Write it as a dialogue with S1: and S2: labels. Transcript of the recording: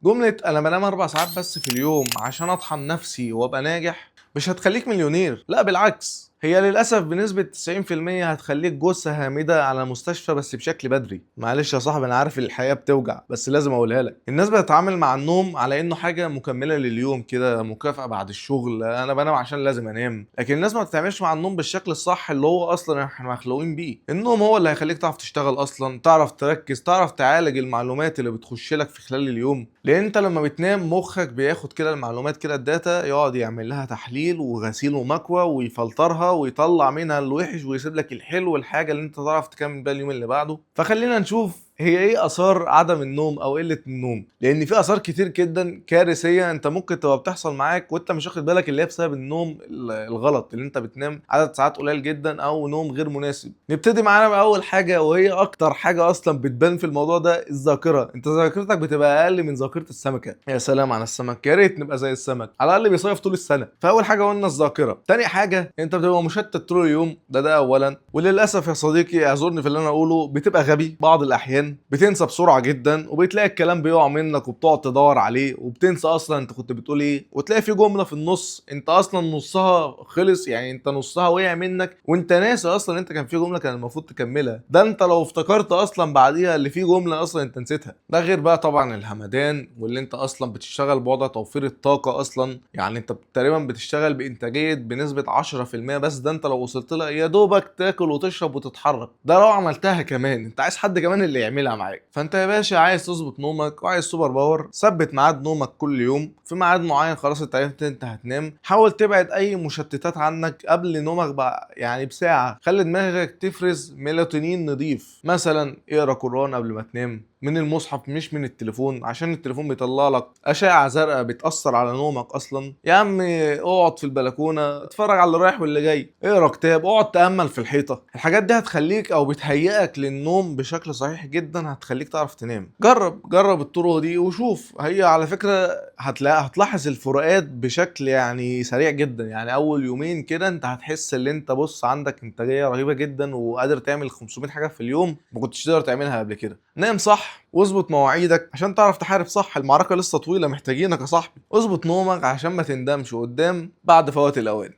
S1: جملة أنا بنام 4 ساعات بس في اليوم عشان أطحن نفسي وأبقى ناجح مش هتخليك مليونير، لا بالعكس، هي للأسف بنسبة 90% هتخليك جثة هامدة على مستشفى بس بشكل بدري. معلش يا صاحبي، أنا عارف الحياة بتوجع بس لازم أقولها لك. الناس بتتعامل مع النوم على إنه حاجة مكملة لليوم كده، مكافأة بعد الشغل، أنا بنام عشان لازم أنام. لكن الناس ما بتتعاملش مع النوم بالشكل الصح اللي هو أصلا إحنا مخلوقين بيه. النوم هو اللي هيخليك تعرف تشتغل أصلا، تعرف تركز، تعرف تعالج المعلومات اللي بتخش لك في خلال اليوم. لأن أنت لما بتنام مخك بياخد كده المعلومات كده، الداتا، يقعد يعمل لها تحليل وغسيل ومكوى ويفلترها ويطلع منها الوحش ويسيب لك الحلو، الحاجه اللي انت تعرف تكمل بيها اليوم اللي بعده. فخلينا نشوف هي ايه اثار عدم النوم او قله النوم، لان في اثار كتير جدا كارثيه انت ممكن تبقى بتحصل معاك وانت مش واخد بالك، اللي هي بسبب النوم الغلط، اللي انت بتنام عدد ساعات قليل جدا او نوم غير مناسب. نبتدي معانا باول حاجه، وهي اكتر حاجه اصلا بتبان في الموضوع ده، الذاكره. انت ذاكرتك بتبقى اقل من ذاكره السمكه. يا سلام على السمك، يا ريت نبقى زي السمك، على الاقل بيصيف طول السنه. فاول حاجه قلنا الذاكره. تاني حاجه انت بتبقى مشتت طول اليوم، ده اولا. وللاسف يا صديقي اعذرني في اللي انا اقوله، بتبقى غبي بعض الاحيان، بتنسى بسرعه جدا، وبتلاقي الكلام بيقع منك وبتقعد تدور عليه وبتنسى اصلا انت كنت بتقول ايه، وتلاقي في جمله في النص انت اصلا نصها خلص، يعني انت نصها وقع منك وانت ناسي اصلا انت كان في جمله كان المفروض تكملها. ده انت لو افتكرت اصلا بعديها اللي فيه جمله اصلا انت نسيتها. ده غير بقى طبعا الهمدان، واللي انت اصلا بتشتغل بوضع توفير الطاقه اصلا، يعني انت تقريبا بتشتغل بانتاجيه بنسبه 10%، بس ده انت لو وصلت لها يا دوبك تاكل وتشرب وتتحرك. ده لو عملتها كمان، انت عايز حد كمان اللي يعملها معاك. فانت يا باشا عايز تظبط نومك وعايز سوبر باور، ثبت ميعاد نومك كل يوم في ميعاد معين، خلاص انت عرفت انت هتنام. حاول تبعد اي مشتتات عنك قبل نومك بقى، يعني بساعه. خلي دماغك تفرز ميلاتونين نظيف، مثلا اقرا قرآن قبل ما تنام من المصحف مش من التليفون، عشان التليفون بيطلع لك اشعه زرقاء بتاثر على نومك اصلا. يا عم اقعد في البلكونه اتفرج على اللي رايح واللي جاي، اقرا كتاب، اقعد تامل في الحيطه. الحاجات دي هتخليك او بتهيئك للنوم بشكل صحيح جدا، هتخليك تعرف تنام. جرب الطرق دي وشوف. هي على فكره هتلاحظ الفروقات بشكل يعني سريع جدا. يعني اول يومين كده انت هتحس ان انت بص عندك انتاجيه رهيبه جدا وقادر تعمل 500 حاجه في اليوم ما كنتش تقدر تعملها قبل كده. نام صح واظبط مواعيدك عشان تعرف تحارب صح، المعركة لسه طويلة، محتاجينك يا صاحبي. اظبط نومك عشان ما تندمش قدام بعد فوات الاوان.